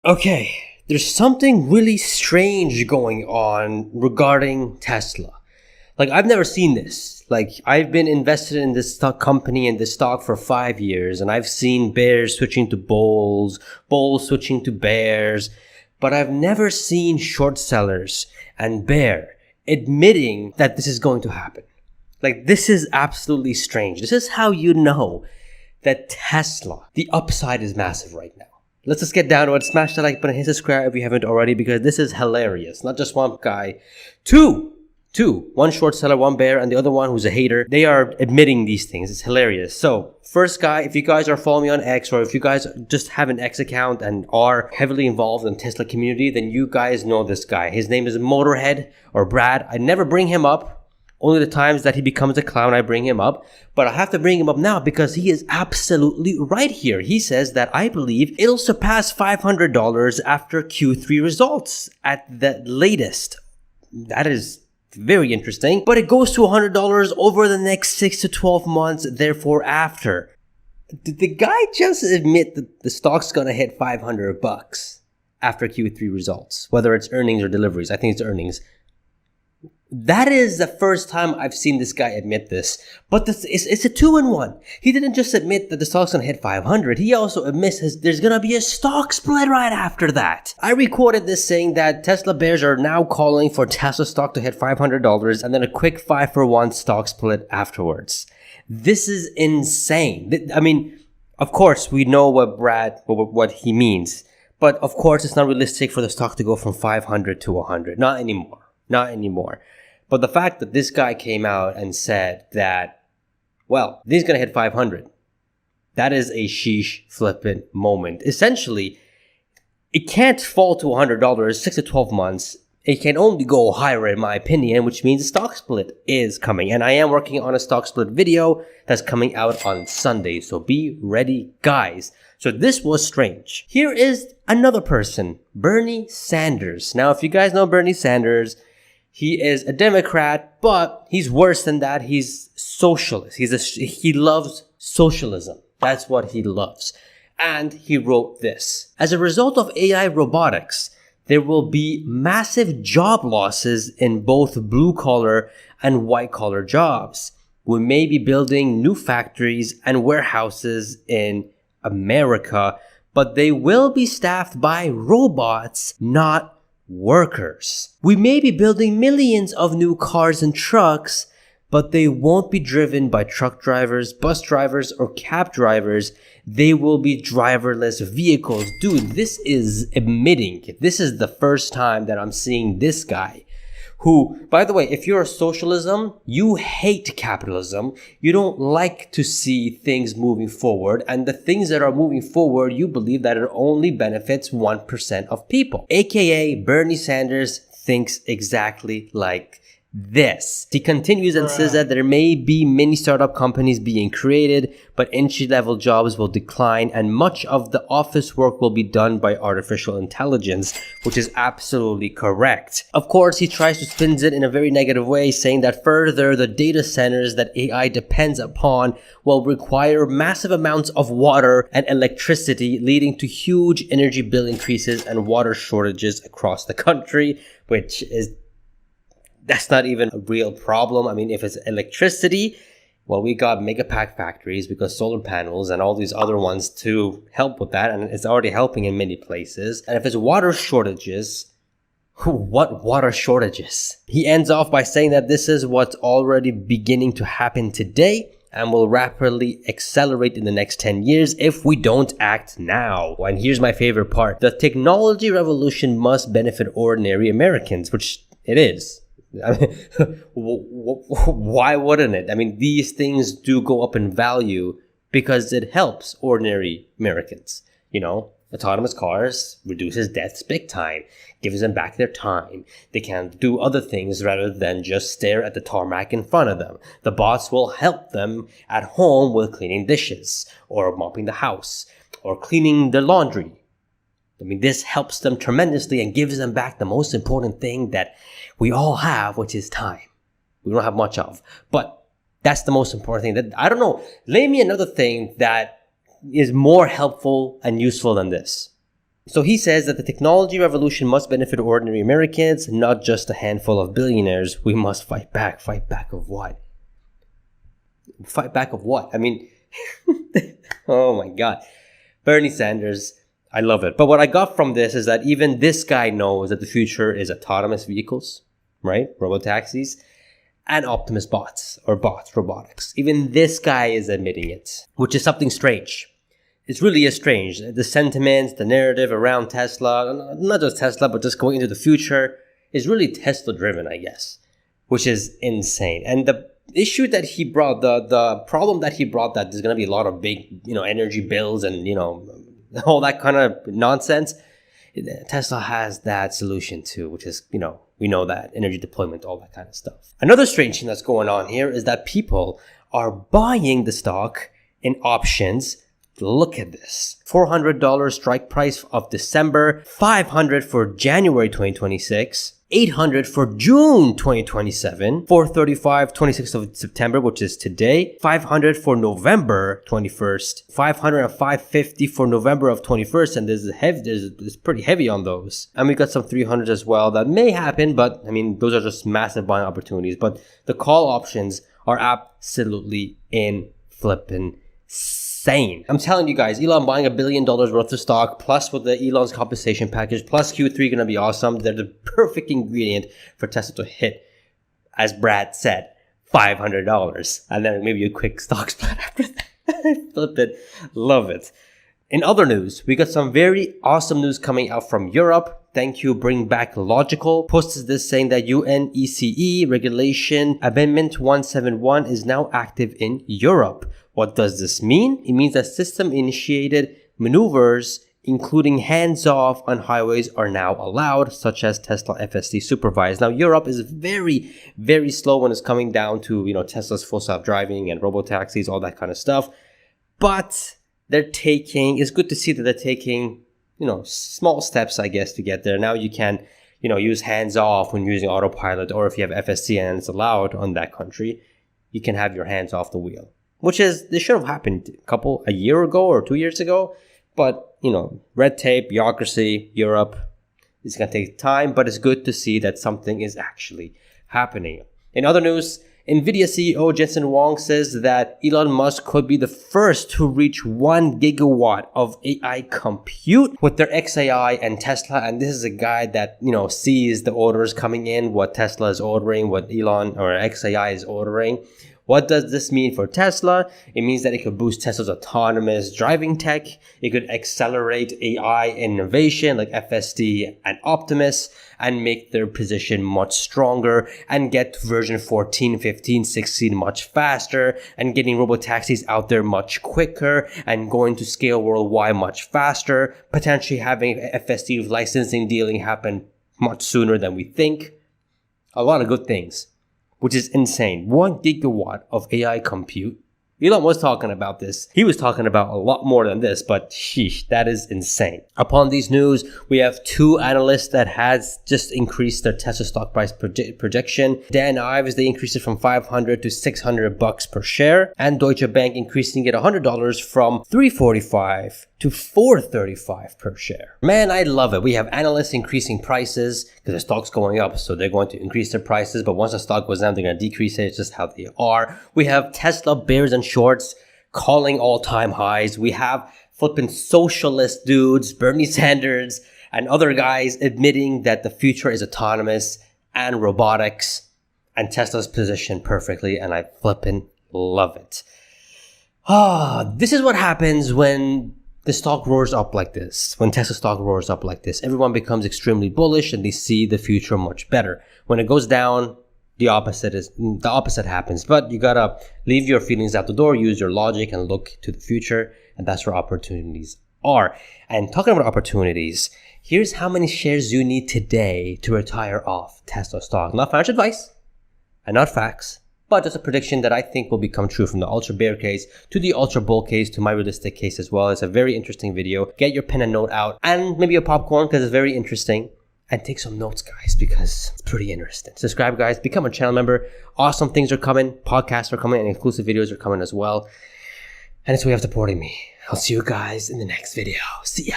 Okay, there's something really strange going on regarding Tesla. Like, I've never seen this. Like, I've been invested in this stock company and this stock for 5 years, and I've seen bears switching to bulls, bulls switching to bears, but I've never seen short sellers and bear admitting that this is going to happen. Like, this is absolutely strange. This is how you know that Tesla, the upside is massive right now. Let's just get down to it. Smash the like button, hit subscribe if you haven't already, because this is hilarious. Not just one guy, two. One short seller, one bear, and the other one who's a hater. They are admitting these things. It's hilarious. So, first guy, if you guys are following me on X, or if you guys just have an X account and are heavily involved in the Tesla community, then you guys know this guy. His name is Motorhead, or Brad. I never bring him up. Only the times that he becomes a clown, I bring him up. But I have to bring him up now because he is absolutely right here. He says that I believe it'll surpass $500 after Q3 results at the latest. That is very interesting. But it goes to $100 over the next 6 to 12 months, therefore after. Did the guy just admit that the stock's gonna hit $500 after Q3 results? Whether it's earnings or deliveries. I think it's earnings. That is the first time I've seen this guy admit this. But it's a 2-in-1. He didn't just admit that the stock's going to hit 500. He also admits there's going to be a stock split right after that. I recorded this saying that Tesla bears are now calling for Tesla stock to hit $500 and then a quick 5-for-1 stock split afterwards. This is insane. I mean, of course, we know what he means. But of course, it's not realistic for the stock to go from 500 to 100. Not anymore. But the fact that this guy came out and said that, well, this is going to hit 500, that is a sheesh flippin' moment. Essentially, it can't fall to $100 6 to 12 months. It can only go higher, in my opinion, which means a stock split is coming. And I am working on a stock split video that's coming out on Sunday. So be ready, guys. So this was strange. Here is another person, Bernie Sanders. Now, if you guys know Bernie Sanders, he is a Democrat, but he's worse than that. He's socialist. He loves socialism. That's what he loves. And he wrote this. As a result of AI robotics, there will be massive job losses in both blue-collar and white-collar jobs. We may be building new factories and warehouses in America, but they will be staffed by robots, not workers. We may be building millions of new cars and trucks, but they won't be driven by truck drivers, bus drivers, or cab drivers. They will be driverless vehicles. Dude, this is admitting. This is the first time that I'm seeing this guy who, by the way, if you're a socialism, you hate capitalism. You don't like to see things moving forward. And the things that are moving forward, you believe that it only benefits 1% of people. AKA Bernie Sanders thinks exactly like this. He continues and says that there may be many startup companies being created, but entry-level jobs will decline and much of the office work will be done by artificial intelligence, which is absolutely correct. Of course, he tries to spin it in a very negative way, saying that further, the data centers that AI depends upon will require massive amounts of water and electricity, leading to huge energy bill increases and water shortages across the country, which is that's not even a real problem. I mean, if it's electricity, well, we got mega pack factories because solar panels and all these other ones to help with that. And it's already helping in many places. And if it's water shortages, what water shortages? He ends off by saying that this is what's already beginning to happen today and will rapidly accelerate in the next 10 years if we don't act now. And here's my favorite part. The technology revolution must benefit ordinary Americans, which it is. I mean, why wouldn't it? I mean, these things do go up in value because it helps ordinary Americans. You know, autonomous cars reduces deaths big time, gives them back their time. They can do other things rather than just stare at the tarmac in front of them. The bots will help them at home with cleaning dishes or mopping the house or cleaning the laundry. I mean, this helps them tremendously and gives them back the most important thing that we all have, which is time. We don't have much of, but that's the most important thing. That I don't know. Name me another thing that is more helpful and useful than this. So he says that the technology revolution must benefit ordinary Americans, not just a handful of billionaires. We must fight back. Fight back of what? Fight back of what? I mean, oh my God. Bernie Sanders, I love it. But what I got from this is that even this guy knows that the future is autonomous vehicles, right? Robotaxis, and Optimus bots, or bots, robotics. Even this guy is admitting it, which is something strange. It really is strange. The sentiments, the narrative around Tesla, not just Tesla, but just going into the future, is really Tesla driven, I guess, which is insane. And the issue that he brought, the problem that he brought, that there's going to be a lot of big, energy bills and, all that kind of nonsense. Tesla has that solution too, which is, we know that energy deployment, all that kind of stuff. Another strange thing that's going on here is that people are buying the stock in options. Look at this. $400 strike price of December, $500 for January 2026, $800 for June 2027, $435 26th of September, which is today, $500 for November 21st, $500 and $550 for November of 21st, and there's pretty heavy on those. And we got some 300s as well that may happen, but I mean, those are just massive buying opportunities. But the call options are absolutely insane. I'm telling you guys, Elon buying $1 billion worth of stock, plus with the Elon's compensation package, plus Q3 gonna be awesome. They're the perfect ingredient for Tesla to hit, as Brad said, $500. And then maybe a quick stock split after that. Flip it. Love it. In other news, we got some very awesome news coming out from Europe. Thank you, Bring Back Logical. Posted this saying that UNECE Regulation Amendment 171 is now active in Europe. What does this mean? It means that system-initiated maneuvers, including hands-off on highways, are now allowed, such as Tesla FSD supervised. Now, Europe is very, very slow when it's coming down to, Tesla's full self-driving and robotaxis, all that kind of stuff. But it's good to see that they're taking, small steps, I guess, to get there. Now you can, use hands-off when using autopilot, or if you have FSD and it's allowed on that country, you can have your hands off the wheel. This should have happened a year ago or 2 years ago. But, red tape, bureaucracy, Europe, it's going to take time. But it's good to see that something is actually happening. In other news, NVIDIA CEO Jensen Huang says that Elon Musk could be the first to reach 1 gigawatt of AI compute with their XAI and Tesla. And this is a guy that, sees the orders coming in, what Tesla is ordering, what Elon or XAI is ordering. What does this mean for Tesla? It means that it could boost Tesla's autonomous driving tech. It could accelerate AI innovation like FSD and Optimus and make their position much stronger and get version 14, 15, 16 much faster and getting robotaxis out there much quicker and going to scale worldwide much faster, potentially having FSD licensing dealing happen much sooner than we think. A lot of good things. Which is insane. 1 gigawatt of AI compute. Elon was talking about this. He was talking about a lot more than this, but sheesh, that is insane. Upon these news, we have 2 analysts that has just increased their Tesla stock price projection. Dan Ives, they increased it from $500 to $600 per share. And Deutsche Bank increasing it $100 from $345 to $435 per share. Man, I love it. We have analysts increasing prices because the stock's going up, so they're going to increase their prices. But once the stock goes down, they're going to decrease it. It's just how they are. We have Tesla bears and shorts calling all-time highs. We have flipping socialist dudes, Bernie Sanders, and other guys admitting that the future is autonomous and robotics, and Tesla's positioned perfectly, and I flipping love it. This is what happens when the stock roars up like this. When Tesla stock roars up like this, everyone becomes extremely bullish and they see the future much better. When it goes down, the opposite happens. But you gotta leave your feelings out the door, use your logic, and look to the future. And that's where opportunities are. And talking about opportunities, here's how many shares you need today to retire off Tesla stock. Not financial advice and not facts, but just a prediction that I think will become true, from the ultra bear case to the ultra bull case to my realistic case as well. It's a very interesting video. Get your pen and note out and maybe a popcorn because it's very interesting. And take some notes, guys, because it's pretty interesting. Subscribe, guys. Become a channel member. Awesome things are coming. Podcasts are coming and exclusive videos are coming as well. And it's a way of supporting me. I'll see you guys in the next video. See ya.